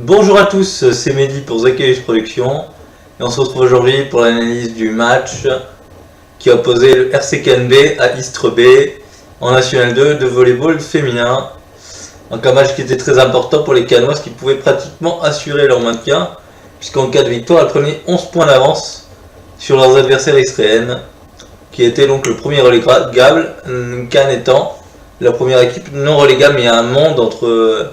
Bonjour à tous, c'est Mehdi pour The Cage Production et on se retrouve aujourd'hui pour l'analyse du match qui a opposé le RC Cannes B à Istres B en National 2 de volleyball féminin. Donc un match qui était très important pour les Cannoises qui pouvaient pratiquement assurer leur maintien puisqu'en cas de victoire elles prenaient 11 points d'avance sur leurs adversaires israéliennes qui étaient donc le premier relégable, Cannes étant la première équipe non relégable, mais il y a un monde entre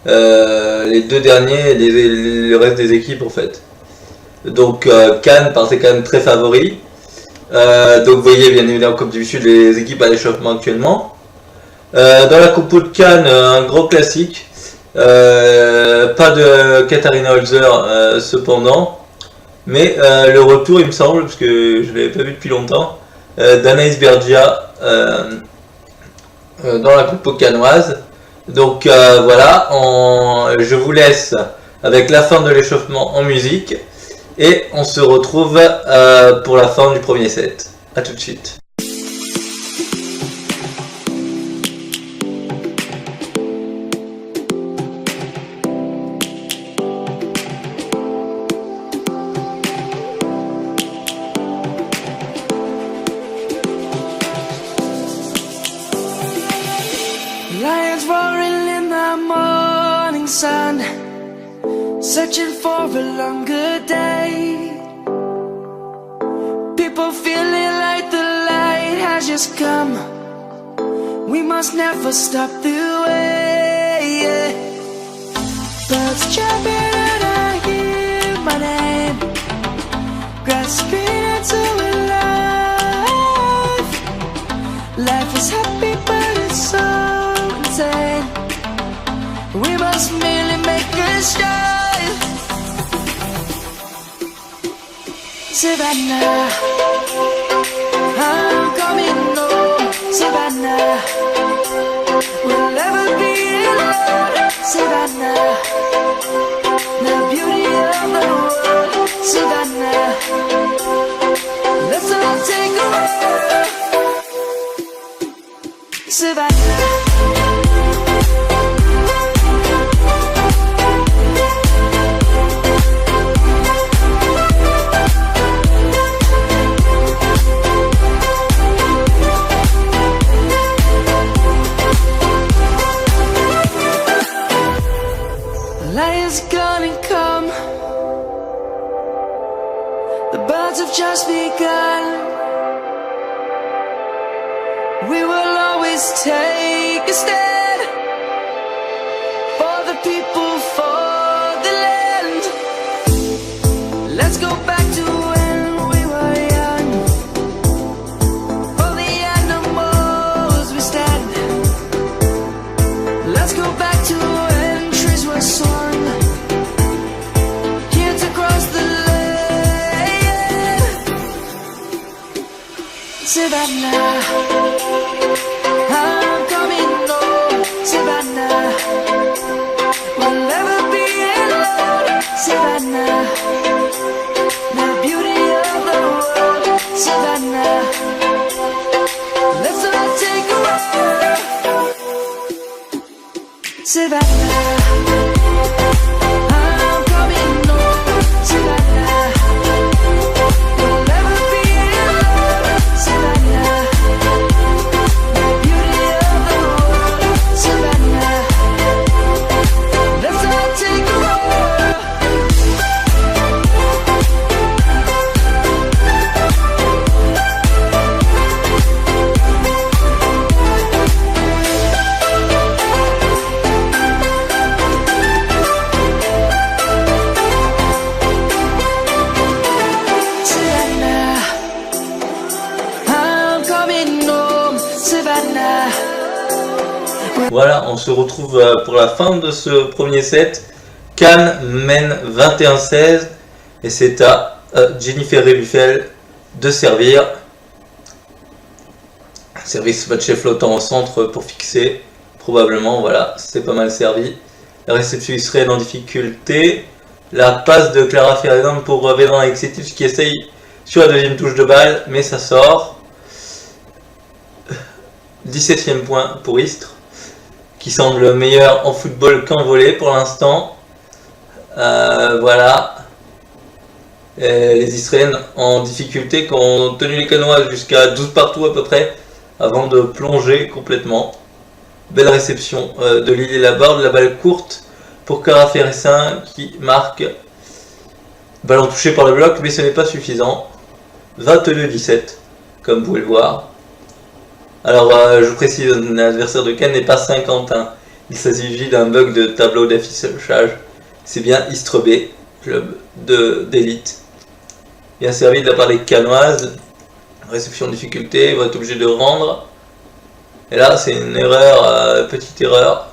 les deux derniers et le reste des équipes en fait. Donc Cannes partait quand même très favori. Donc vous voyez bien évidemment comme d'habitude les équipes à l'échauffement actuellement. Dans la compo de Cannes, un gros classique. Pas de Katharina Holzer cependant. Mais le retour il me semble, parce que je ne l'avais pas vu depuis longtemps, d'Anaïs Bergia dans la compo cannoise. Donc voilà, je vous laisse avec la fin de l'échauffement en musique et on se retrouve pour la fin du premier set. A tout de suite. Lions roaring in the morning sun, searching for a longer day. People feeling like the light has just come. We must never stop the way. Birds chirping and I hear my name, grasping into life. Life is happy but it's so insane. We must merely make a start. Savannah, I'm coming home. Savannah, we'll never be alone. Savannah, the beauty of the world. Savannah, let's all take a walk. Savannah. Lions gonna come. The birds have just begun. We will always take a stand for the people, for the land. Let's go back to when we were young. For the animals we stand. Let's go back to when trees were swung. Savannah, I'm coming home. Savannah, we'll never be alone. Savannah, the beauty of the world. Savannah, let's all take a walk. Savannah. Voilà, on se retrouve pour la fin de ce premier set. Cannes mène 21-16 et c'est à Jennifer Rebuffel de servir. Service matché flottant au centre pour fixer. Probablement, voilà, c'est pas mal servi. La réception israélienne en difficulté. La passe de Clara Ferdinand pour Vedran Alexetic qui essaye sur la deuxième touche de balle, mais ça sort. 17e point pour Istres, qui semble meilleur en football qu'en volley pour l'instant. Voilà. Les Israéliennes en difficulté qui ont tenu les Canoises jusqu'à 12 partout à peu près avant de plonger complètement. Belle réception de Lily Laborde, la balle courte pour Cara Ferressin qui marque. Ballon touché par le bloc, mais ce n'est pas suffisant. 22-17, comme vous pouvez le voir. Alors, je vous précise, l'adversaire de Cannes n'est pas Saint-Quentin. Il s'agit d'un bug de tableau d'affichage. C'est bien Istres B, club d'élite. Bien servi de la part des Canoises. Réception de difficulté, il va être obligé de rendre. Et là, c'est une erreur, petite erreur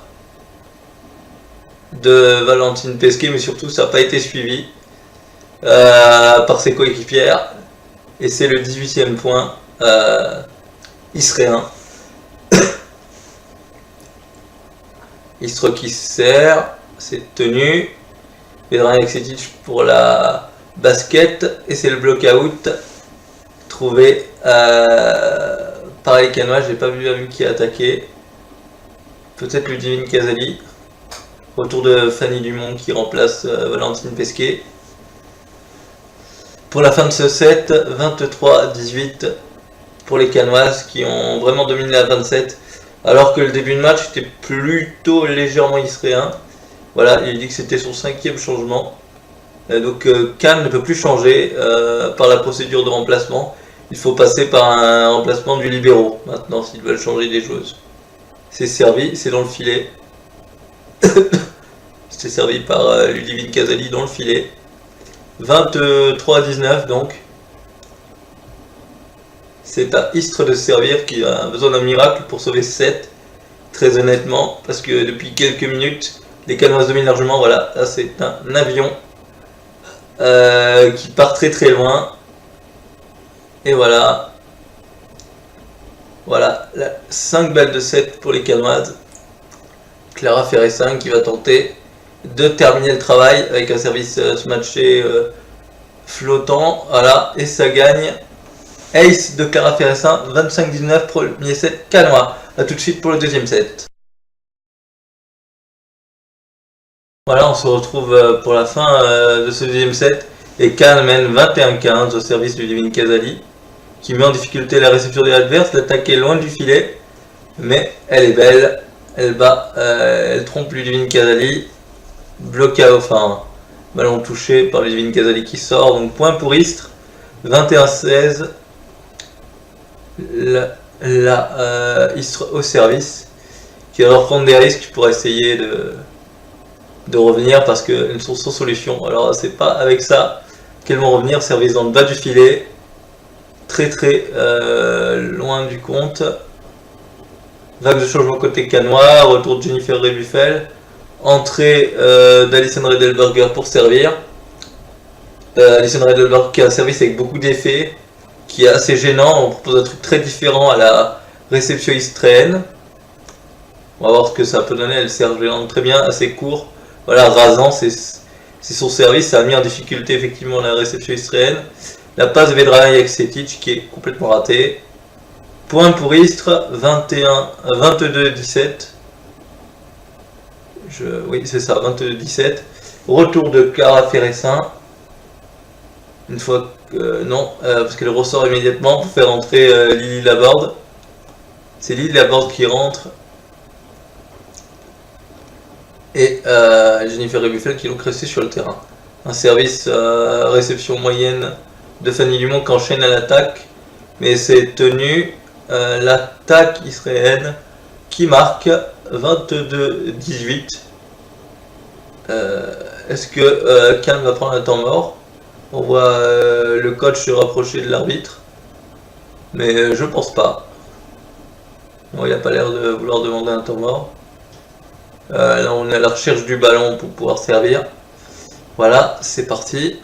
de Valentine Pesquet, mais surtout, ça n'a pas été suivi par ses coéquipières. Et c'est le 18e point israélien. Istres qui sert, c'est tenu. Vedran Alexetic pour la basket. Et c'est le block-out trouvé par les Canois. J'ai pas vu qui a attaqué. Peut-être Ludivine Casali. Retour de Fanny Dumont qui remplace Valentine Pesquet. Pour la fin de ce set, 23-18 pour les Canoises qui ont vraiment dominé la 27. Alors que le début de match était plutôt légèrement israélien. Voilà, il dit que c'était son 5e changement. Donc Cannes ne peut plus changer par la procédure de remplacement. Il faut passer par un remplacement du libéraux maintenant s'ils veulent changer des joueuses. C'est servi, c'est dans le filet. C'est servi par Ludivine Casali dans le filet. 23-19 donc. C'est à Istres de servir qui a besoin d'un miracle pour sauver 7. Très honnêtement, parce que depuis quelques minutes, les Canoises dominent largement. Voilà, là c'est un avion qui part très très loin. Et voilà. Voilà, 5 balles de 7 pour les Canoises. Clara Ferressin qui va tenter de terminer le travail avec un service smatché flottant. Voilà, et ça gagne. Ace de Clara Ferressin, 25-19, premier set Canois. A tout de suite pour le deuxième set. Voilà, on se retrouve pour la fin de ce deuxième set. Et Cannes mène 21-15 au service du Ludivine Casali, qui met en difficulté la réception de l'adverse. L'attaque est loin du filet, mais elle est belle. Elle bat, elle trompe Ludivine Casali. Blocage, enfin, ballon touché par Ludivine Casali qui sort. Donc point pour Istres, 21-16. Istres au service, qui va reprendre des risques pour essayer de revenir parce qu'elles sont sans solution. Alors c'est pas avec ça qu'elles vont revenir. Service dans le bas du filet, très très loin du compte. Vague de changement côté canois, retour de Jennifer Rebuffel, entrée d'Alison Redelberger pour servir. Alison Redelberger qui a un service avec beaucoup d'effets, qui est assez gênant. On propose un truc très différent à la réception istréenne. On va voir ce que ça peut donner. Elle sert très bien, assez court. Voilà, rasant, c'est son service. Ça a mis en difficulté effectivement la réception istréenne. La passe de Vedran Alexetic qui est complètement ratée. Point pour Istres, 22-17. Oui, c'est ça, 22-17. Retour de Clara Ferressin. Une fois que non, parce qu'elle ressort immédiatement pour faire entrer Lily Laborde. C'est Lily Laborde qui rentre. Et Jennifer Rebuffel qui l'ont resté sur le terrain. Un service réception moyenne de Fanny Dumont qui enchaîne à l'attaque. Mais c'est tenu. L'attaque israélienne qui marque 22-18. Est-ce que Cannes va prendre un temps mort? On voit le coach se rapprocher de l'arbitre, mais je pense pas. Bon, il n'a pas l'air de vouloir demander un temps mort. Là, on est à la recherche du ballon pour pouvoir servir. Voilà, c'est parti.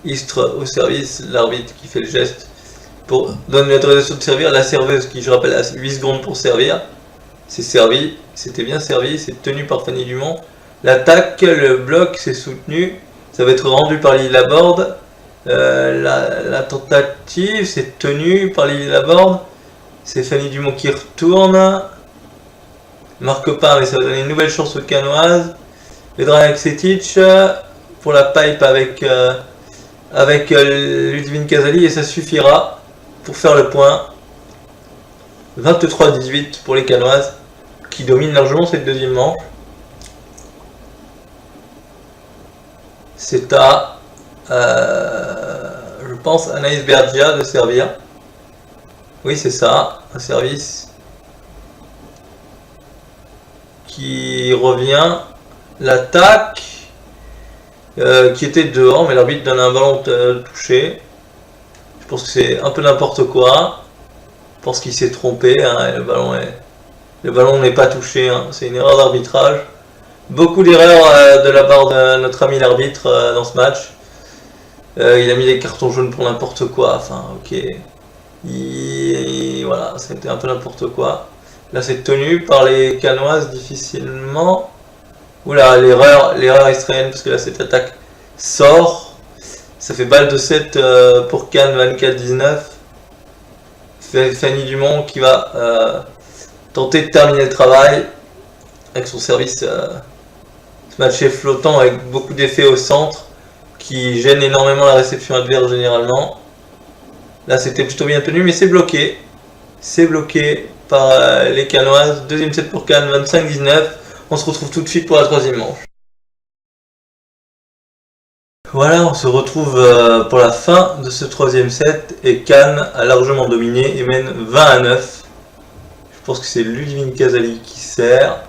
Istres au service, l'arbitre qui fait le geste pour donner l'autorisation de servir. La serveuse qui, je rappelle, a 8 secondes pour servir. C'est servi, c'était bien servi, c'est tenu par Fanny Dumont. L'attaque, le bloc, c'est soutenu. Ça va être rendu par Lily Laborde. La tentative, c'est tenu par Lily Laborde. C'est Fanny Dumont qui retourne. Marque pas, mais ça va donner une nouvelle chance aux Canoises. Vedrana Eksetic pour la pipe avec Ludvin Kazali et ça suffira pour faire le point. 23-18 pour les Canoises qui dominent largement cette deuxième manche. C'est à, je pense, Anaïs Bergia de servir. Oui, c'est ça, un service qui revient. L'attaque qui était dehors, mais l'arbitre donne un ballon touché. Je pense que c'est un peu n'importe quoi. Je pense qu'il s'est trompé. Hein, le ballon n'est pas touché. Hein, c'est une erreur d'arbitrage. Beaucoup d'erreurs de la part de notre ami l'arbitre dans ce match. Il a mis des cartons jaunes pour n'importe quoi. Enfin, ok. Voilà, c'était un peu n'importe quoi. Là, c'est tenu par les Canoises difficilement. Oula, l'erreur israélienne, parce que là, cette attaque sort. Ça fait balle de 7 pour Cannes, 24-19. Fanny Dumont qui va tenter de terminer le travail avec son service. Ce match est flottant avec beaucoup d'effets au centre qui gênent énormément la réception adverse généralement. Là, c'était plutôt bien tenu, mais c'est bloqué. C'est bloqué par les Canoises. Deuxième set pour Cannes, 25-19. On se retrouve tout de suite pour la troisième manche. Voilà, on se retrouve pour la fin de ce troisième set et Cannes a largement dominé et mène 20-9. Je pense que c'est Ludvin Kazali qui sert.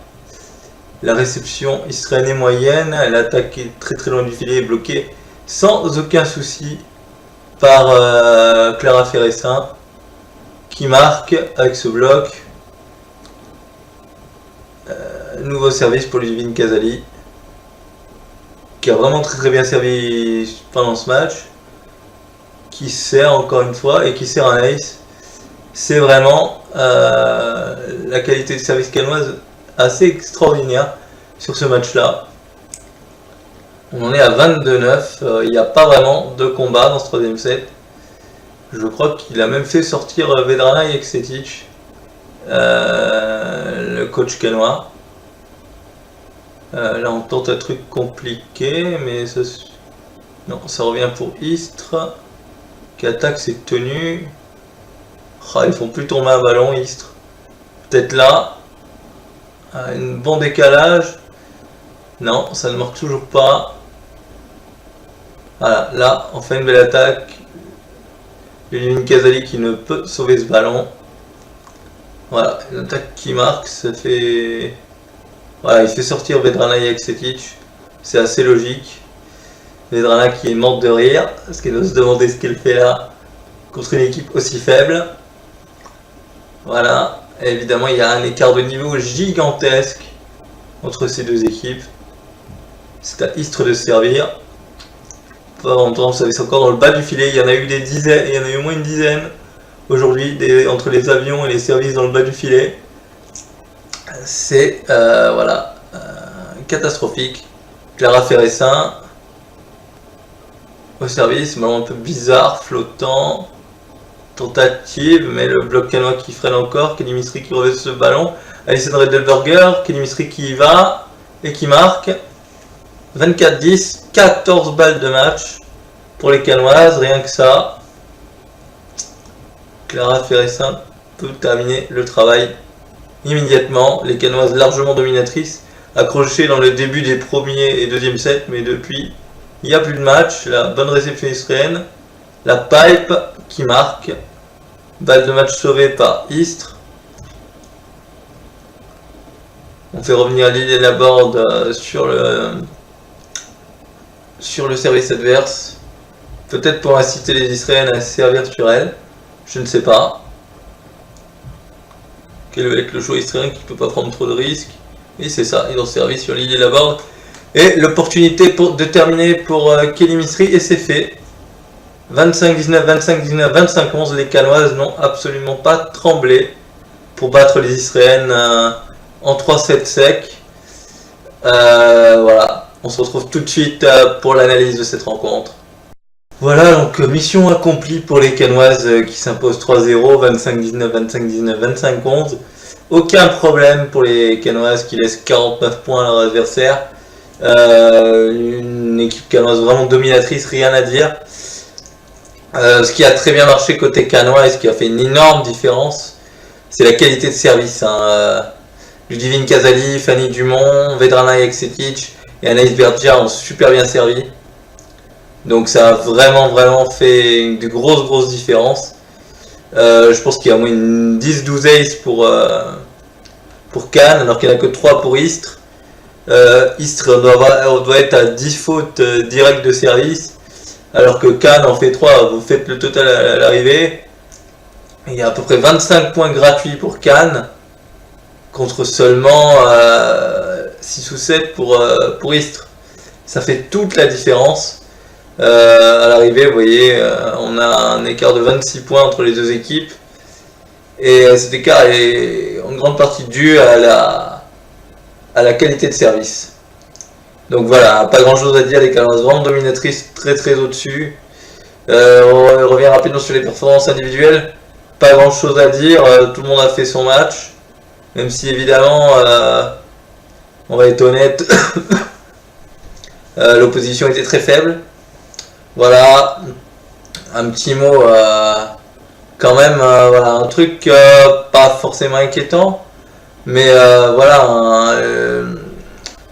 La réception israélienne est moyenne, l'attaque est très loin du filet et bloquée sans aucun souci par Clara Ferressin qui marque avec ce bloc. Nouveau service pour Ludvin Kazali qui a vraiment très bien servi pendant ce match, qui sert encore une fois et qui sert un ace. C'est vraiment la qualité de service canoise assez extraordinaire sur ce match là. On en est à 22-9, il n'y a pas vraiment de combat dans ce troisième set. Je crois qu'il a même fait sortir Vedrana Eksetic, le coach canois. Là on tente un truc compliqué, mais ça, non, ça revient pour Istres qui attaque ses tenues. Oh, ils font plus tomber un ballon, Istres. Peut-être là, un bon décalage. Non, ça ne marque toujours pas. Voilà, là on fait une belle attaque. Ludvin Kazali qui ne peut sauver ce ballon. Voilà, une attaque qui marque, ça fait... Voilà, il fait sortir Vedrana Eksetic, c'est assez logique. Vedrana qui est morte de rire, parce qu'elle doit se demander ce qu'elle fait là, contre une équipe aussi faible. Voilà, et évidemment il y a un écart de niveau gigantesque entre ces deux équipes. C'est à Istres de servir. En temps, vous savez, c'est encore dans le bas du filet, il y en a eu des dizaines, il y en a eu au moins une dizaine aujourd'hui, entre les avions et les services dans le bas du filet. C'est voilà, catastrophique. Clara Ferressin au service, ballon un peu bizarre, flottant, tentative, mais le bloc canois qui freine encore. Kelly Misri qui revêt ce ballon. Alison Redelberger, Kelly Misri qui y va et qui marque. 24-10, 14 balles de match pour les Canoises, rien que ça. Clara Ferressin peut terminer le travail immédiatement. Les Canoises largement dominatrices, accrochées dans le début des premiers et deuxième sets, mais depuis il n'y a plus de match. La bonne réception israélienne, la pipe qui marque, balle de match sauvée par Istres. On fait revenir Lily Laborde sur le service adverse, peut-être pour inciter les Israéliennes à servir sur elle, je ne sais pas. Quel va être le choix israélien qui ne peut pas prendre trop de risques. Et c'est ça, ils ont servi sur Lily Laborde. Et l'opportunité de terminer pour Kelly Misri, et c'est fait. 25-19, 25-19, 25-11, les Canoises n'ont absolument pas tremblé pour battre les Israéliennes en 3-7 secs. Voilà, on se retrouve tout de suite pour l'analyse de cette rencontre. Voilà, donc mission accomplie pour les Canoises qui s'imposent 3-0, 25-19, 25-19, 25-11. Aucun problème pour les Canoises qui laissent 49 points à leur adversaire. Une équipe canoise vraiment dominatrice, rien à dire. Ce qui a très bien marché côté canois et ce qui a fait une énorme différence, c'est la qualité de service. Ludivine Casali, Fanny Dumont, Vedrana Jeksetic et Anaïs Bergia ont super bien servi. Donc ça a vraiment fait de grosses différences. Je pense qu'il y a au moins une 10-12 aces pour Cannes, alors qu'il n'y en a que 3 pour Istres. Istres doit être à 10 fautes directes de service, alors que Cannes en fait 3, vous faites le total à l'arrivée. Il y a à peu près 25 points gratuits pour Cannes, contre seulement 6 ou 7 pour Istres. Ça fait toute la différence. À l'arrivée, vous voyez, on a un écart de 26 points entre les deux équipes. Et cet écart est en grande partie dû à la qualité de service. Donc voilà, pas grand chose à dire, les Canoises vraiment dominatrices, très au-dessus. On revient rapidement sur les performances individuelles. Pas grand chose à dire, tout le monde a fait son match. Même si évidemment, on va être honnête, l'opposition était très faible. Voilà, un petit mot quand même, voilà, un truc pas forcément inquiétant, mais voilà,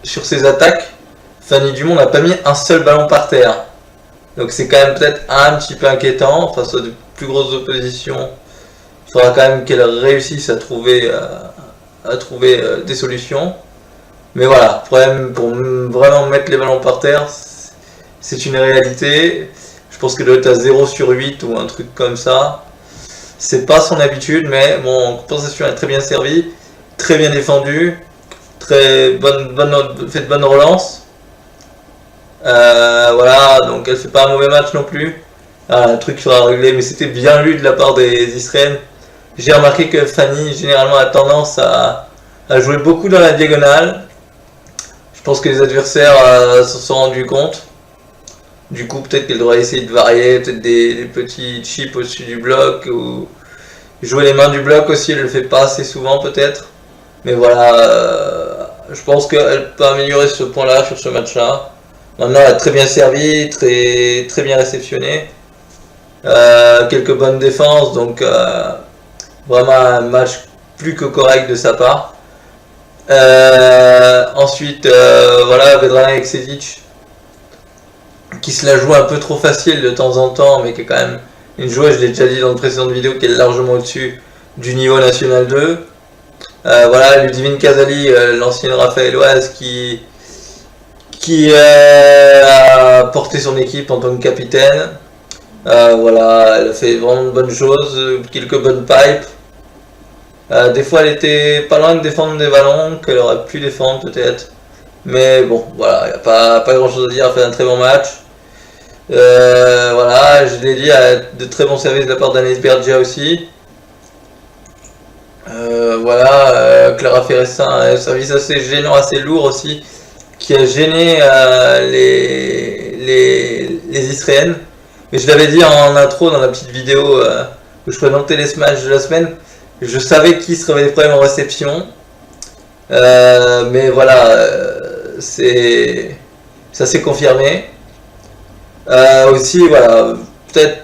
sur ses attaques, Fanny Dumont n'a pas mis un seul ballon par terre. Donc c'est quand même peut-être un petit peu inquiétant face à de plus grosses oppositions. Il faudra quand même qu'elle réussisse à trouver des solutions. Mais voilà, problème pour vraiment mettre les ballons par terre, c'est une réalité. Je pense qu'elle doit être à 0 sur 8 ou un truc comme ça. C'est pas son habitude, mais bon, en compensation, elle est très bien servie, très bien défendue, très fait de bonnes relances. Voilà, donc elle fait pas un mauvais match non plus. Un truc sera réglé, mais c'était bien lu de la part des Israéliennes. J'ai remarqué que Fanny, généralement, a tendance à jouer beaucoup dans la diagonale. Je pense que les adversaires s'en sont rendus compte. Du coup, peut-être qu'elle devrait essayer de varier, peut-être des petits chips au-dessus du bloc, ou jouer les mains du bloc aussi, elle le fait pas assez souvent peut-être. Mais voilà, je pense qu'elle peut améliorer ce point-là sur ce match-là. Maintenant, elle a très bien servi, très bien réceptionné. Quelques bonnes défenses, donc vraiment un match plus que correct de sa part. Ensuite, voilà, Vedrana Jeksetic, qui se la joue un peu trop facile de temps en temps, mais qui est quand même une joueuse, je l'ai déjà dit dans une précédente vidéo, qui est largement au-dessus du niveau national 2. Voilà, Ludivine Casali, l'ancienne Raphaëloise, qui a porté son équipe en tant que capitaine. Voilà, elle a fait vraiment de bonnes choses, quelques bonnes pipes. Des fois, elle était pas loin de défendre des ballons qu'elle aurait pu défendre peut-être. Mais bon, voilà, il n'y a pas grand chose à dire, elle a fait un très bon match. Voilà, je l'ai dit, de très bons services de la part d'Anaïs Bergia aussi. Voilà, Clara Ferressin, un service assez gênant, assez lourd aussi, qui a gêné les Israéliennes. Mais je l'avais dit en intro dans la petite vidéo où je présentais les smash de la semaine, je savais qu'il se avait des problèmes en réception. Mais voilà, ça s'est confirmé. Aussi, voilà, peut-être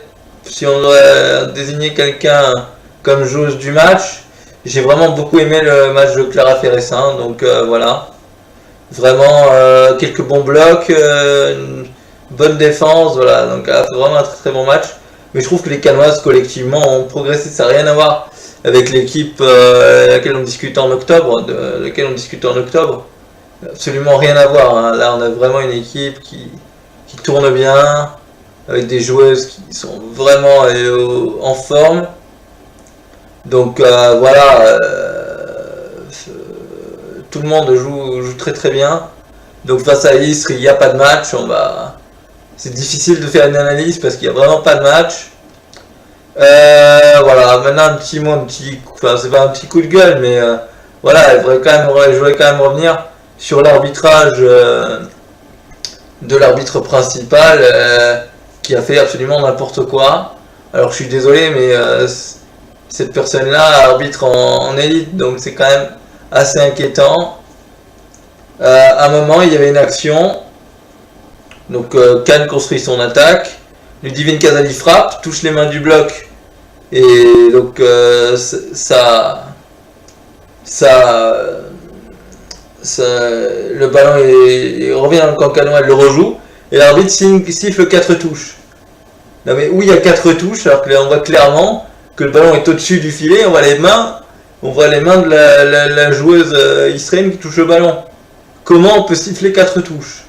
si on doit désigner quelqu'un comme joueuse du match, j'ai vraiment beaucoup aimé le match de Clara Ferressin, donc voilà, vraiment quelques bons blocs, une bonne défense, voilà, donc vraiment un très bon match. Mais je trouve que les Canoises collectivement ont progressé, ça n'a rien à voir avec l'équipe laquelle on discutait en octobre, absolument rien à voir, hein. Là on a vraiment une équipe qui tourne bien, avec des joueuses qui sont vraiment en forme. Donc voilà, tout le monde joue très bien. Donc face à Istres, il n'y a pas de match. C'est difficile de faire une analyse parce qu'il n'y a vraiment pas de match. Voilà, maintenant un petit mot, enfin c'est pas un petit coup de gueule, mais voilà, je voudrais quand même revenir sur l'arbitrage de l'arbitre principal qui a fait absolument n'importe quoi. Alors je suis désolé, mais cette personne-là arbitre en élite, donc c'est quand même assez inquiétant. à un moment, il y avait une action. Donc Khan construit son attaque. Ludivine Casali frappe, touche les mains du bloc. Et donc le ballon il revient dans le camp canois, elle le rejoue. Et l'arbitre siffle 4 touches. Non mais où il y a 4 touches, alors que là on voit clairement que le ballon est au-dessus du filet, on voit les mains de la joueuse israélienne qui touche le ballon. Comment on peut siffler 4 touches?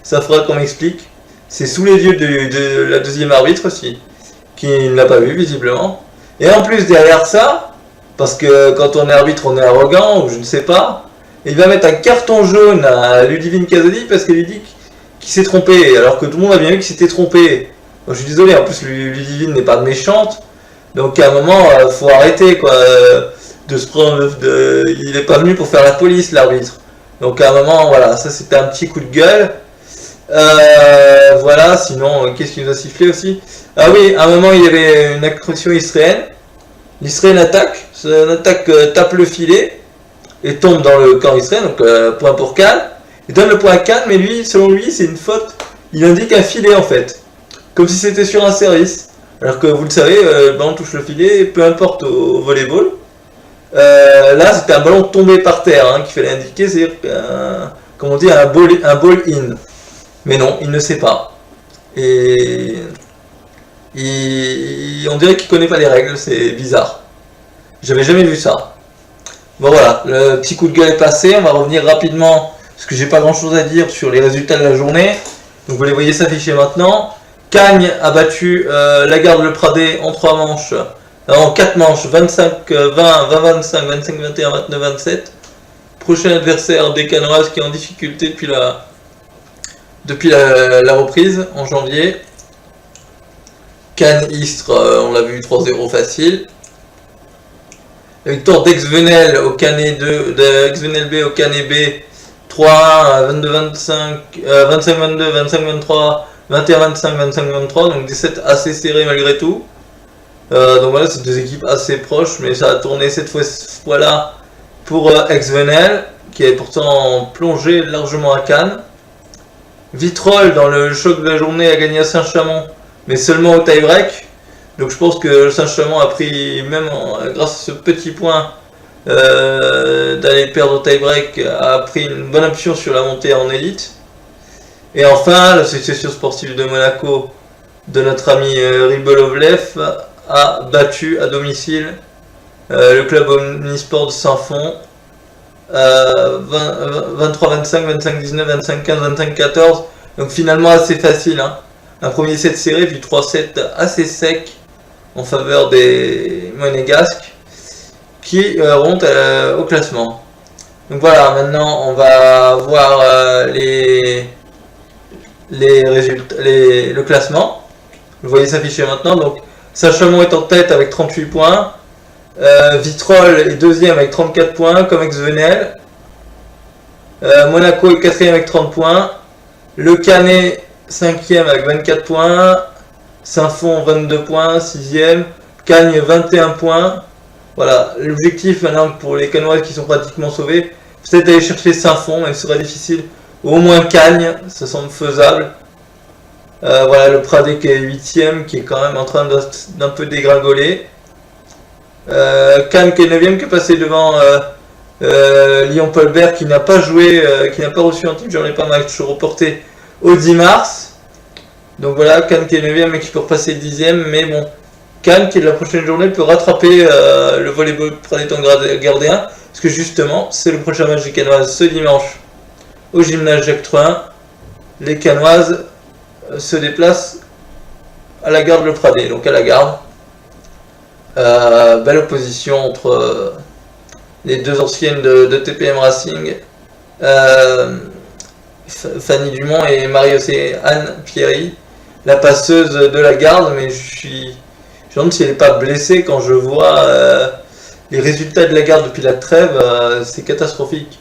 Ça faudra qu'on m'explique. C'est sous les yeux de la deuxième arbitre aussi, qui ne l'a pas vu visiblement. Et en plus derrière ça, parce que quand on est arbitre on est arrogant, ou je ne sais pas, il va mettre un carton jaune à Ludivine Casali parce qu'elle lui dit qu'il s'est trompé, alors que tout le monde a bien vu qu'il s'était trompé. Bon, je suis désolé, en plus Ludivine n'est pas méchante, donc à un moment faut arrêter quoi, de se prendre, il n'est pas venu pour faire la police l'arbitre. Donc à un moment voilà, ça c'était un petit coup de gueule. Voilà, sinon qu'est-ce qui nous a sifflé aussi? Ah oui, à un moment il y avait une accrotion israélienne. L'Israël attaque, son attaque tape le filet et tombe dans le camp israélien, donc point pour Khan. Il donne le point à Khan, mais lui, selon lui, c'est une faute. Il indique un filet en fait, comme si c'était sur un service. Alors que vous le savez, le ballon touche le filet, peu importe au volleyball. Là, c'était un ballon tombé par terre hein, qu'il fallait indiquer, c'est comme on dit, un ball in. Mais non, il ne sait pas. Et on dirait qu'il connaît pas les règles, c'est bizarre. J'avais jamais vu ça. Bon voilà, le petit coup de gueule est passé, on va revenir rapidement, parce que j'ai pas grand chose à dire sur les résultats de la journée. Donc vous les voyez s'afficher maintenant. Cagnes a battu Lagarde Le Pradé en 3 manches, en 4 manches, 25-20, 20-25, 25-21, 29-27. Prochain adversaire des Canoises qui est en difficulté depuis la reprise en janvier. Cannes-Istres, on l'a vu 3-0 facile. La victoire d'Aix-Venelle au Canet 2, d'Aix-Venelle B au Canet B, 3-1, 22-25, 25-22, 25-23, 21-25, 25-23, donc des sets assez serrés malgré tout. Donc voilà, c'est deux équipes assez proches, mais ça a tourné cette fois-là pour Aix-Venelle, qui est pourtant plongé largement à Cannes. Vitrolles, dans le choc de la journée, a gagné à Saint-Chamond, mais seulement au tie-break. Donc je pense que Saint-Chamond a pris, même grâce à ce petit point d'aller perdre au tie-break, a pris une bonne option sur la montée en élite. Et enfin, l'association sportive de Monaco de notre ami Ribolovlev a battu à domicile le club omnisport de Saint-Fond 23-25, 25-19, 25-15, 25-14. Donc finalement assez facile. Hein. Un premier set serré, puis 3 sets assez secs en faveur des Monégasques qui remontent au classement. Donc voilà, maintenant on va voir les résultats, le classement. Vous voyez s'afficher maintenant. Donc Saint-Chamond est en tête avec 38 points. Vitrolles est deuxième avec 34 points, comme Aix-Venelle. Monaco est quatrième avec 30 points. Le Canet 5e avec 24 points. Saint-Fond 22 points, 6e. Cagnes 21 points. Voilà, l'objectif maintenant pour les Canoises qui sont pratiquement sauvés, peut-être d'aller chercher Saint-Fond, même si ce sera difficile. Au moins Cagnes, ça semble faisable. Voilà, le Pradé qui est 8e, qui est quand même en train d'un peu dégringoler. Cannes qui est 9e, qui est passé devant Lyon-Paulbert, qui n'a pas joué, qui n'a pas reçu un type, j'en ai pas match reporté au 10 mars. Donc voilà, Cannes qui est 9e et qui peut repasser 10e, mais bon, Cannes qui la prochaine journée peut rattraper le volleyball Pradé en gardien, parce que justement, c'est le prochain match des Canoises ce dimanche au gymnase Jacques Truin. Les Canoises se déplacent à la Garde Le Pradé, donc à la Garde. Belle opposition entre les deux anciennes de TPM Racing, Fanny Dumont et Marie-Océane Pierry, la passeuse de la Garde, mais je me demande si elle n'est pas blessée quand je vois les résultats de la Garde depuis la trêve, c'est catastrophique.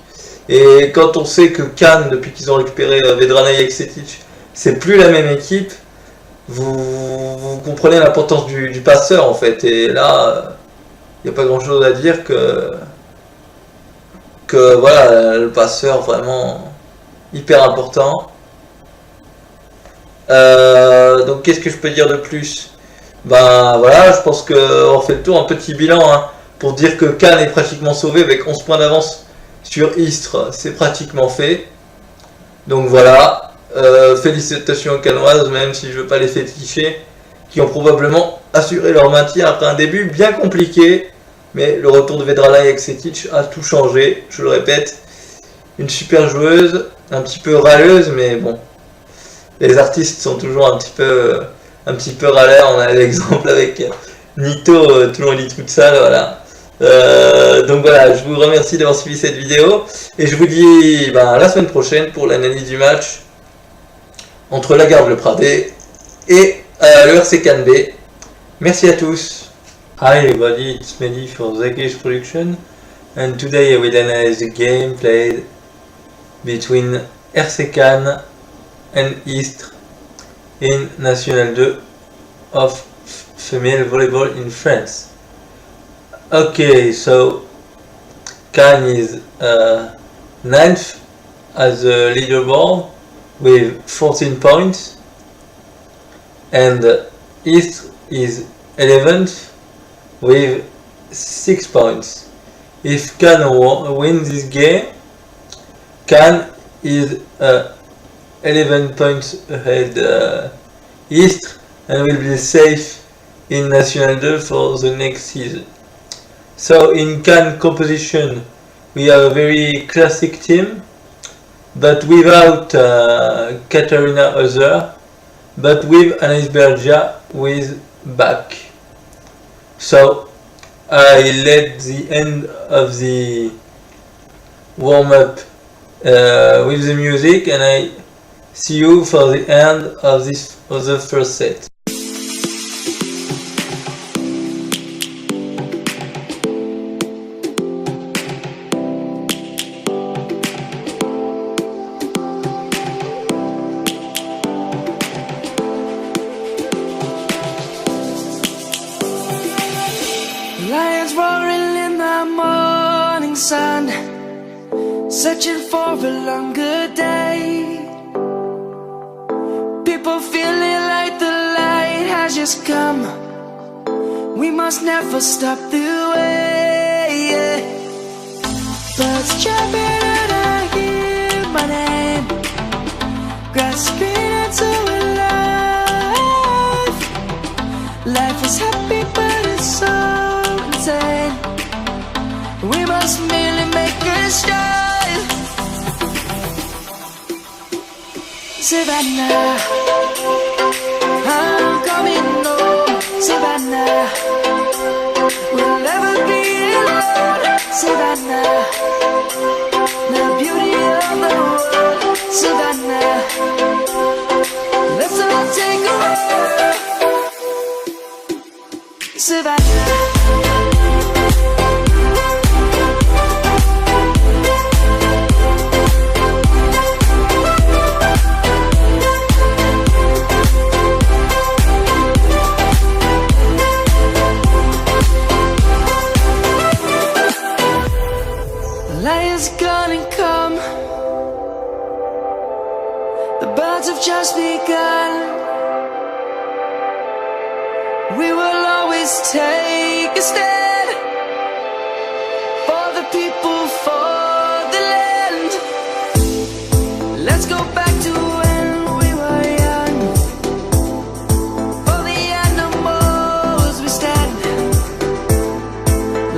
Et quand on sait que Cannes, depuis qu'ils ont récupéré Vedrana et Eksetic, c'est plus la même équipe, vous comprenez l'importance du passeur en fait. Et là, il n'y a pas grand chose à dire que voilà, le passeur vraiment hyper important. Donc qu'est-ce que je peux dire de plus? Ben voilà, je pense qu'on fait le tour, un petit bilan hein, pour dire que Cannes est pratiquement sauvé avec 11 points d'avance sur Istres, c'est pratiquement fait. Donc voilà, félicitations aux Cannoises, même si je veux pas les féticher, qui ont probablement assuré leur maintien après un début bien compliqué. Mais le retour de Vedrala et Eksetic a tout changé, je le répète. Une super joueuse, un petit peu râleuse, mais bon. Les artistes sont toujours un petit peu râleurs. On a l'exemple avec Nito, toujours lit toute ça, voilà. Donc voilà, je vous remercie d'avoir suivi cette vidéo. Et je vous dis la semaine prochaine pour l'analyse du match entre la Garde Le Pradé et le RC Cannes B. Merci à tous. Hi everybody, it's Mehdi for Zakish Production. And today I will analyze the game played between RC Cannes and Istres in National 2 of female volleyball in France. Okay, so Cannes is 9th as the leaderboard with 14 points, and Istres is 11th with 6 points. If Cannes wins this game, Cannes is 11 points ahead Istres and will be safe in National 2 for the next season. So in Cannes composition we have a very classic team, but without Katarina Ozer, but with Anaïs Bergia with back. So I let the end of the warm-up with the music, and I see you for the end of the first set. Lions roaring in the morning sun, searching for a longer day. People feeling like the light has just come. We must never stop the way. Birds chirping and I hear my name, grasping into a life. Life is happy but it's so insane. We must merely make a start. Savannah, I'm coming home. Savannah, we'll never be alone. Savannah, the beauty of the world. Savannah, let's all take a ride. Savannah. Lions gonna come. The birds have just begun. We will always take a stand for the people, for the land. Let's go back to when we were young. For the animals we stand.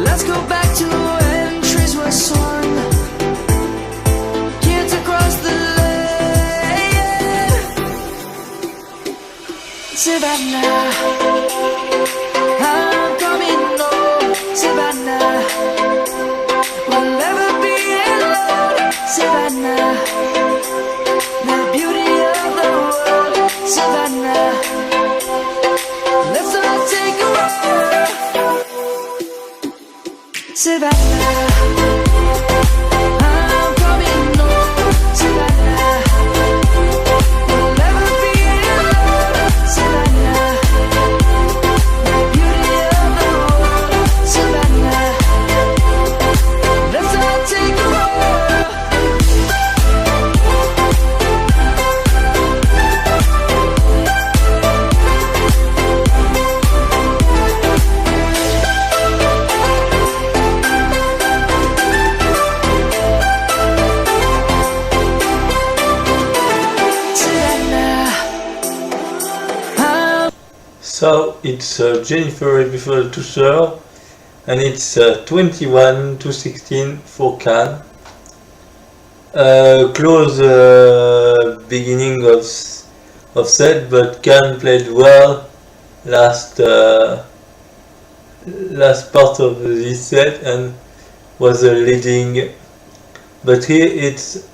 Let's go back to when trees were swung. Savannah, I'm coming home. Savannah, we'll never be alone. Savannah, the beauty of the world. Savannah, let's all take a ride. Savannah. Savannah, So it's Jennifer Rebuffel to serve, and it's 21-16 for Cannes. Close beginning of set, but Cannes played well last part of this set and was leading. But here it's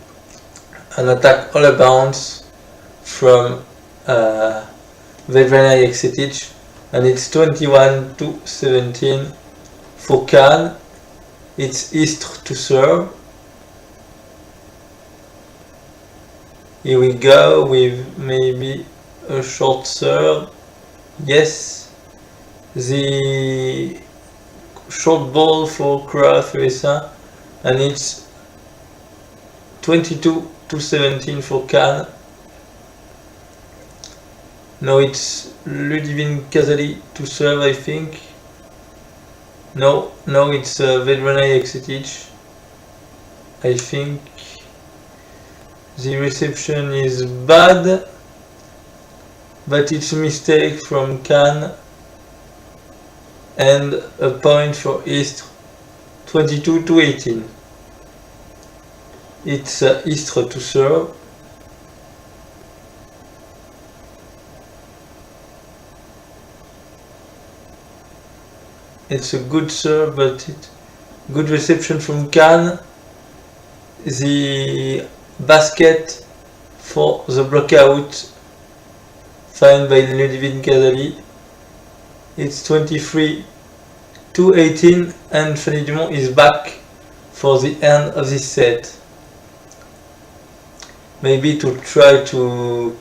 an attack all abounds from Vedrena Jeksetic, and it's 21-17 for Cannes. It's Istres to serve. Here we go with maybe a short serve. Yes, the short ball for Clara Feressa, and it's 22-17 for Cannes. Now it's Ludivine Casali to serve, I think. No, it's Vedrena Jeksetic, I think. The reception is bad, but it's a mistake from Cannes, and a point for Istres, 22-18. It's Istres to serve. It's a good serve, but good reception from Cannes. The basket for the blockout found by Ludivine Casali. It's 23-18, and Fanny Dumont is back for the end of this set. Maybe to try to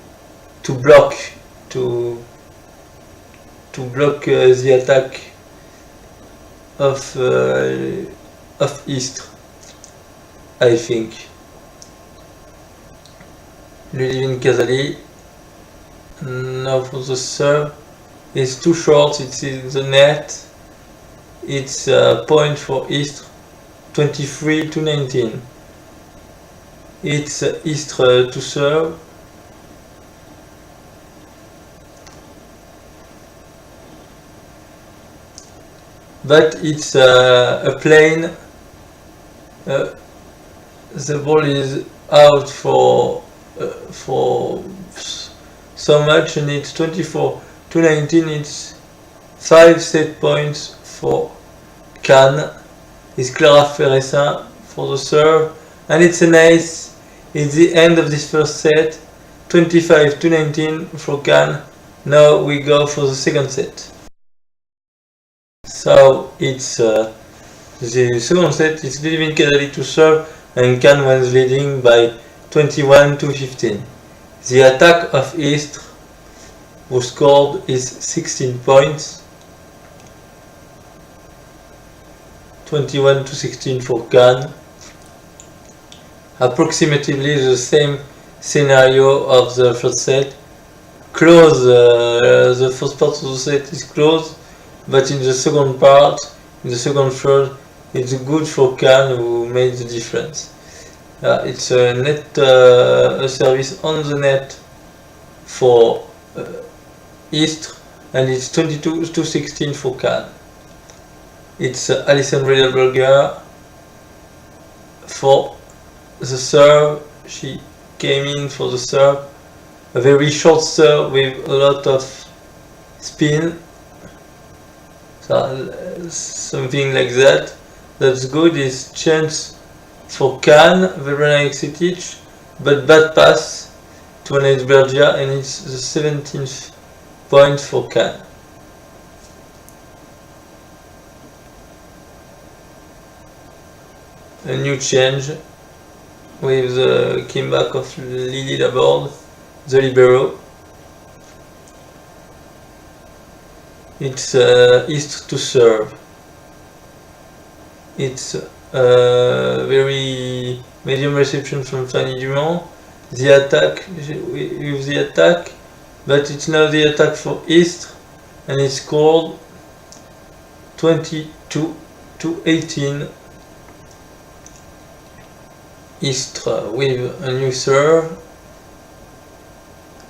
block the attack of Istres, I think. Ludivine Casali. Now for the serve, it's too short, it's in the net. It's a point for Istres, 23-19. It's Istres to serve. But it's a plain. The ball is out for so much, and it's 24-19. It's 5 set points for Cannes. It's Clara Feressa for the serve, and it's an ace. It's the end of this first set, 25-19 for Cannes. Now we go for the second set. So it's the second set. It's Ludivine Casali to serve, and Cannes was leading by 21-15. The attack of Istres who scored is 16 points. 21-16 for Cannes. Approximately the same scenario of the first set. Close, the first part of the set is close, but in the second part, in the second third, it's good for Cannes who made the difference. It's a net a service on the net for Istres, and it's 22-16 for Cannes. It's Alison Riedel-Berger for the serve. She came in for the serve, a very short serve with a lot of spin, so something like that. That's good. Is chance for Cannes, Vedrena Jeksetic, but bad pass to Anaïs Bergia, and it's the 17th point for Cannes. A new change with the comeback of Lily Laborde, the libero. It's Istres to serve. It's very medium reception from Fanny Dumont. The attack with the attack, but it's now the attack for Istres, and it's scored 22-18. Istres with a new serve.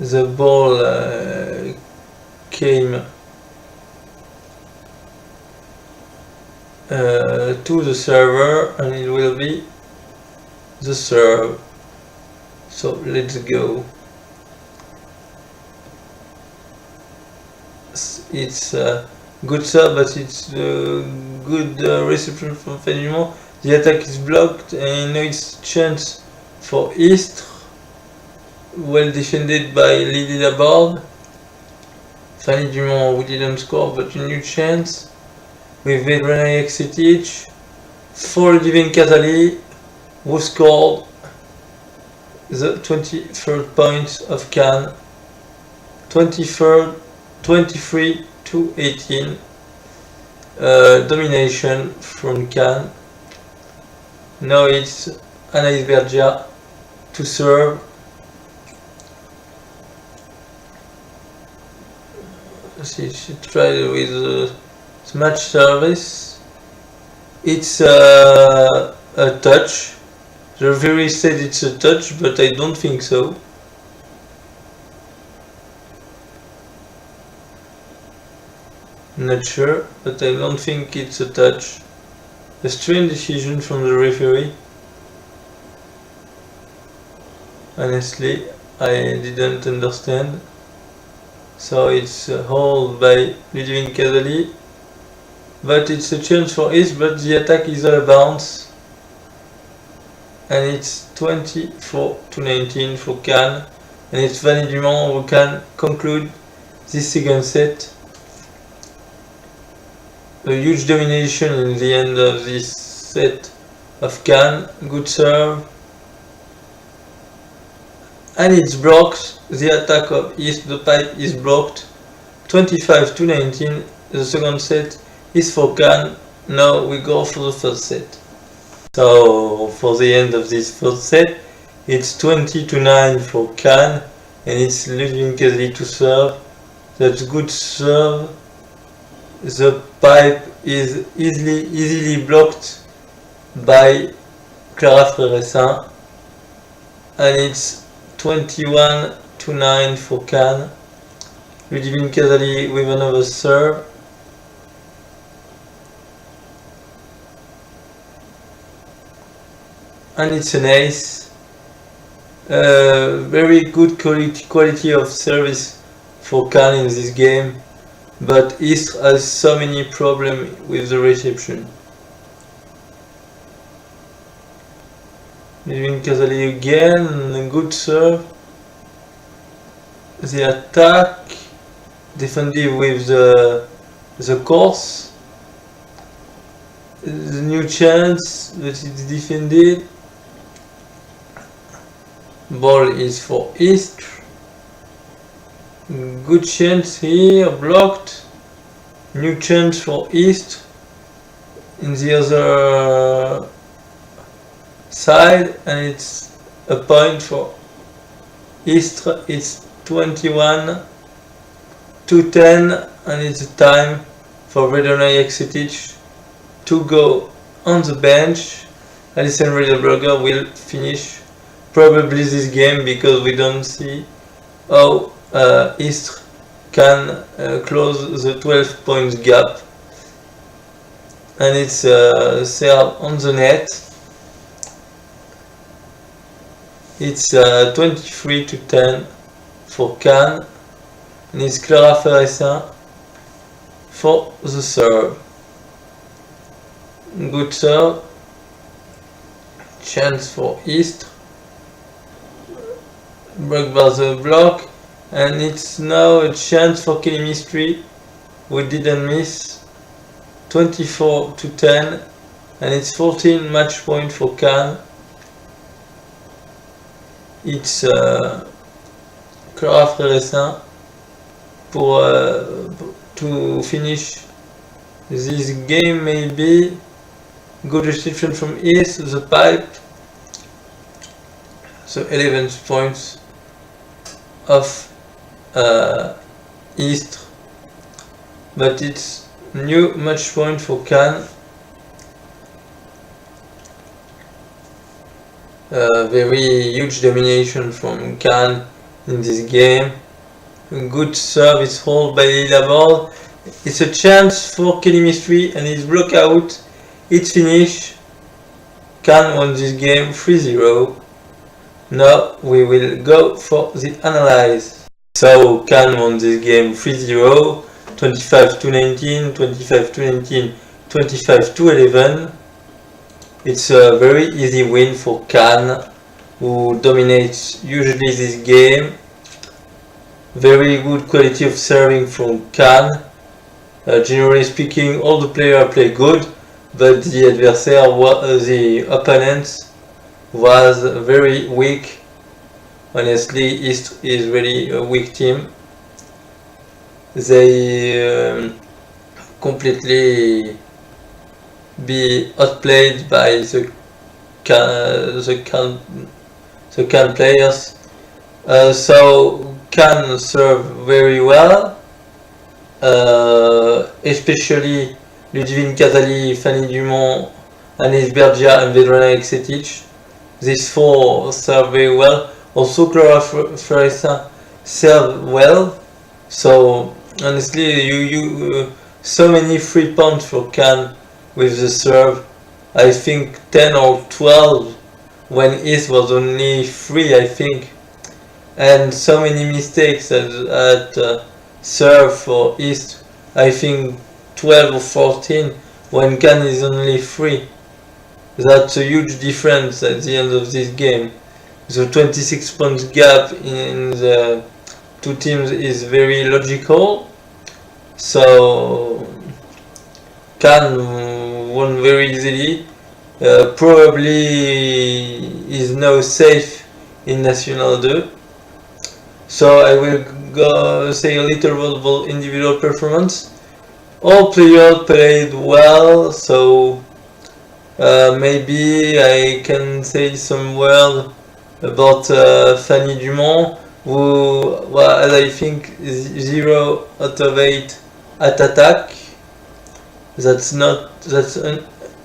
The ball came to the server, and it will be the serve. So let's go. It's good serve, but it's good reception from Fanny Dumont. The attack is blocked, and now it's chance for Istres. Well defended by Lily Laborde. Fanny Dumont, we didn't score, but a new chance with Vedrena Jeksitic for Ludivine Casali, who scored the 23rd points of Cannes. 23-18 domination from Cannes. Now it's Anaïs Bergia to serve. She tried with match service. It's a touch. The referee said it's a touch, but I don't think so. Not sure, but I don't think it's a touch. A strange decision from the referee. Honestly, I didn't understand. So it's a hold by Ludivine Casali. But it's a chance for Istres, but the attack is out of bounds. And it's 24-19 for Cannes. And it's Fanny Dumont who can conclude this second set. A huge domination in the end of this set of Cannes. Good serve. And it's blocked. The attack of Istres, the pipe is blocked. 25-19. The second set is for Cannes. Now we go for the first set. So for the end of this first set, it's 20-9 for Cannes, and it's Ludivine Casali to serve. That's good serve. The pipe is easily blocked by Clara Freyressin, and it's 21-9 for Cannes. Ludivine Casali with another serve. And it's an ace. Very good quality of service for Cannes in this game, but Istres has so many problems with the reception. Ludivine Casali again, a good serve. The attack defended with the course. The new chance that it's defended. Ball is for Istres. Good chance here, blocked. New chance for Istres. In the other side, and it's a point for Istres. It's 21-10, and it's time for Vedrena Jeksitic to go on the bench. Alison Riedelberger will finish probably this game, because we don't see how Istres can close the 12 points gap. And it's serve on the net. It's 23-10 for Cannes, and it's Clara Freyressin for the serve. Good serve. Chance for Istres. Broke by the block, and it's now a chance for Kelly Mistry, who didn't miss. 24-10, and it's 14 match point for Cannes. It's Clara Freyressin to finish this game. Maybe good reception from Istres, the pipe. So 11 points of Istres, but it's new match point for Cannes. Very huge domination from Cannes in this game. Good service hold by Lily Laborde. It's a chance for Kelly Mistry, and it's blocked out. It's finished. Cannes won this game 3-0. Now we will go for the analysis. So Cannes won this game 3-0, 25-19, 25-19, 25-11. It's a very easy win for Cannes, who dominates usually this game. Very good quality of serving from Cannes. Generally speaking, all the players play good, but the adversary, the opponent, was very weak. Honestly, Istres is really a weak team. They completely be outplayed by the Cannes players. So Cannes serve very well, especially Ludivine Casali, Fanny Dumont, Anaïs Bergia and Vedrona Eksetic. These four serve very well. Also Clara Fressin serve well. So honestly, you so many free points for Cannes with the serve. I think 10 or 12 when Istres was only 3, I think. And so many mistakes at serve for Istres. I think 12 or 14 when Cannes is only 3. That's a huge difference at the end of this game. The 26 points gap in the two teams is very logical. So Cannes won very easily. Probably is now safe in National 2. So I will go say a little word about individual performance. All players played well, so maybe I can say some word about Fanny Dumont, who was, I think, 0 out of 8 at attack. That's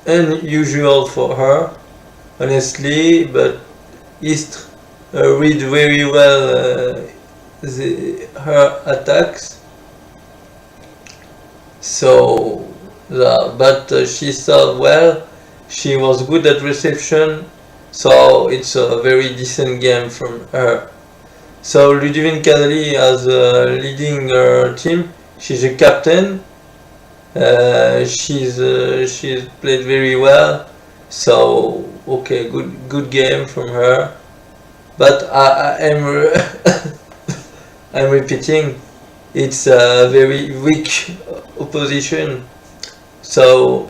unusual for her, honestly, but Istres read very well her attacks. So, but she served well. She was good at reception, so it's a very decent game from her. So Ludivine Casali as leading her team. She's a captain. She's played very well. So okay, good game from her. But I'm I'm repeating, it's a very weak opposition. So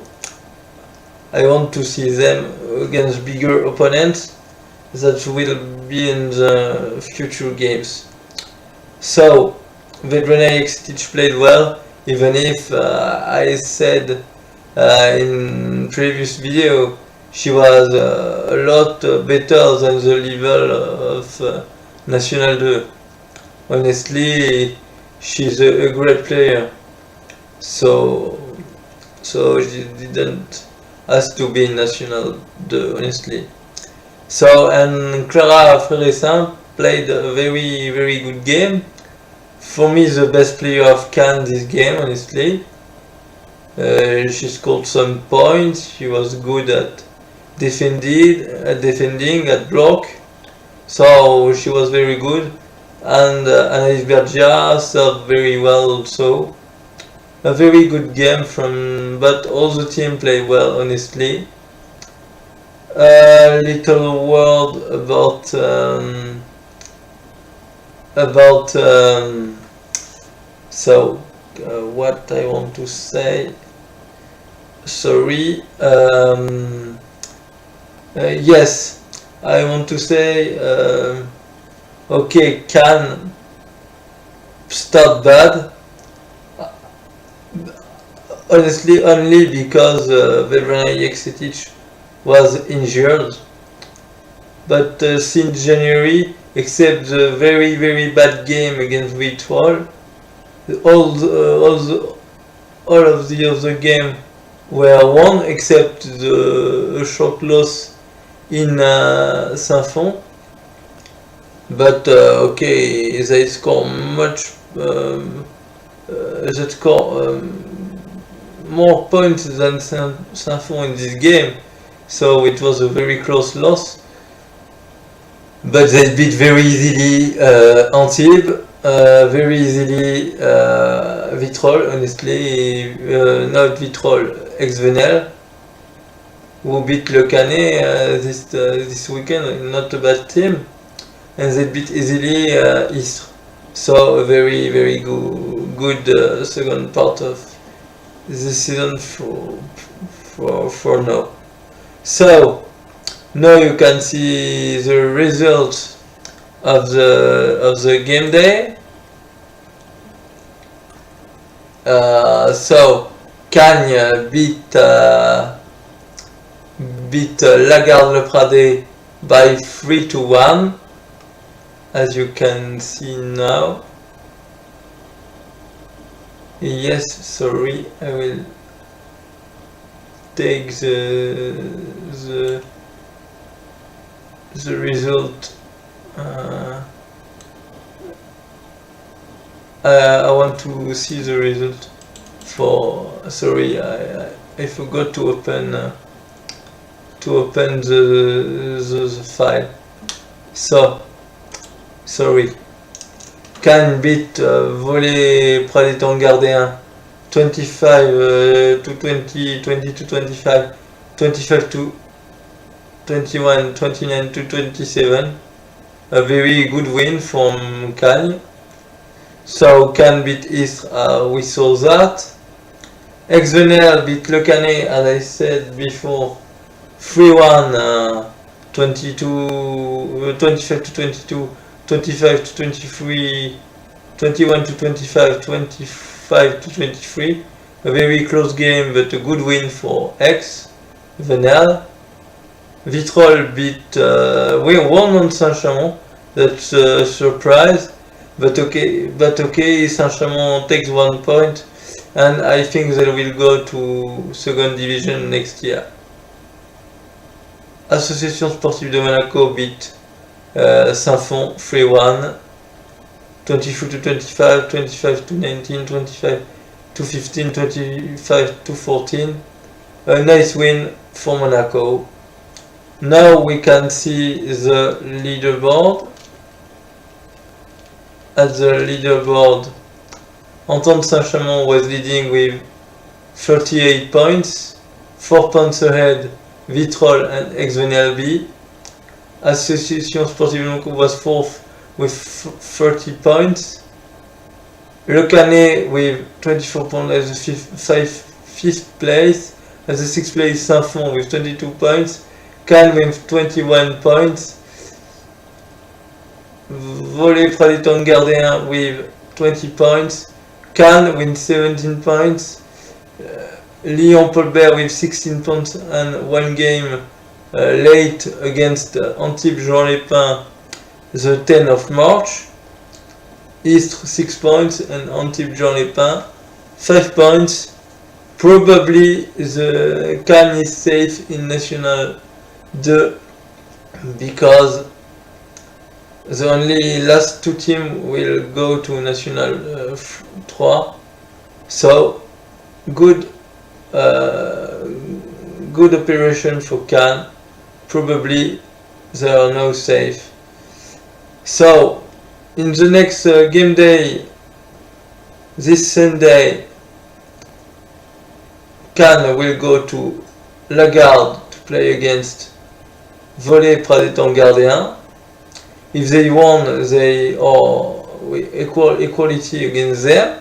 I want to see them against bigger opponents that will be in the future games. So Vedrona Eksetic played well, even if I said in previous video she was a lot better than the level of National 2. Honestly, she's a great player. So she didn't has to be in National 2, honestly. So, and Clara Fressin played a very good game. For me, the best player of Cannes this game, honestly. She scored some points. She was good at defending, at block. So she was very good. And Anaïs Bergia served very well also. A very good game but all the team played well, honestly. A little word about what I want to say. Sorry. Yes, I want to say. Okay, Cannes start bad. Honestly, only because Vedrona Eksetic was injured. But since January, except the very bad game against Vitrolles, all of the other games were won except the short loss in Saint-Fond. But okay, they more points than Saint-Fond in this game, so it was a very close loss. But they beat very easily Antibes, very easily Vitrolles, honestly, not Vitrolles, Ex-Venelle, who beat Le Canet this weekend, not a bad team, and they beat easily Istres. So a very, very good second part of the season for now. So now you can see the result of the game day. So Cagnes beat Lagarde-le-Pradet by 3-1, as you can see now. Yes, sorry, I will take the result. I want to see the result for. Sorry, I forgot to open the file. So sorry. Cannes beat Volée-Pradet Gardien 25 to 20, 20 to 25, 25 to 21, 29 to 27. A very good win from Cannes. So Cannes beat Istres, we saw that. Ex-Venelle beat Le Canet, as I said before, 3-1, 25 to 22, 25 to 23, 21 to 25, 25 to 23. A very close game, but a good win for Ex-Venelle. Vitrolles beat, we won on Saint-Chamond. That's a surprise, but okay. Saint-Chamond takes 1 point, and I think they will go to second division next year. Association Sportive de Monaco beat Saint-Fond 3-1, 24 to 25, 25 to 19, 25 to 15, 25 to 14. A nice win for Monaco. Now we can see the leaderboard. At the leaderboard, Entente Saint-Chamond was leading with 38 points, 4 points ahead Vitrolles and Ex-Venelle B. Association Sportive Monaco was 4th with 30 points. Le Canet with 24 points as the 5th place. As the 6th place, Saint-Fond with 22 points. Cannes with 21 points. Volée-Pradet Gardien with 20 points. Cannes with 17 points. Lyon-Paulbert with 16 points and 1 game late against Antibes-Juan-les-Pins the 10th of March. Istres 6 points and Antibes-Juan-les-Pins 5 points. Probably the Cannes is safe in National 2 because the only last 2 teams will go to National 3. So good operation for Cannes. Probably they are now safe. So in the next game day, this Sunday, Cannes will go to Lagarde to play against Volée-Pradet Gardien. If they won, they are equality against them.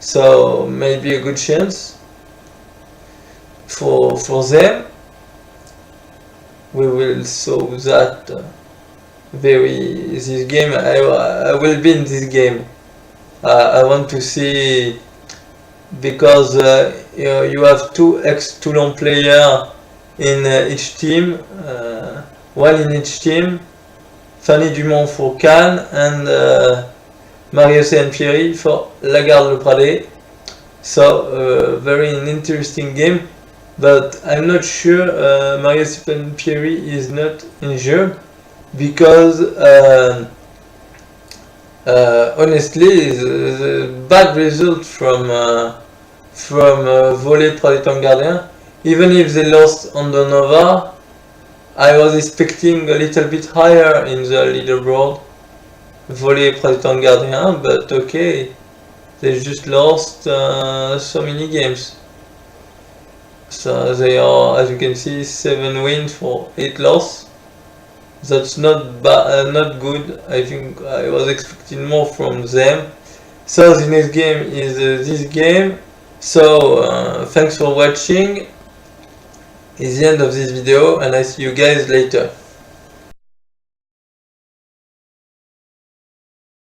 So maybe a good chance for them. We will saw that this game. I will be in this game. I want to see, because you have 2 ex-Toulon players in each team, 1 in each team. Fanny Dumont for Cannes and Marie-Océane Pierry for Lagarde-le-Pradet. So very interesting game, but I'm not sure Marie-Océane Pierry is not injured, because honestly the bad result from from volley Pradeton Gardien. Even if they lost on the Nova, I was expecting a little bit higher in the leaderboard. Volley Pradeton Gardien, but okay, they just lost so many games. So they are, as you can see, 7 wins for 8 losses. That's not not good. I think I was expecting more from them. So the next game is this game. So thanks for watching. It's the end of this video and I see you guys later.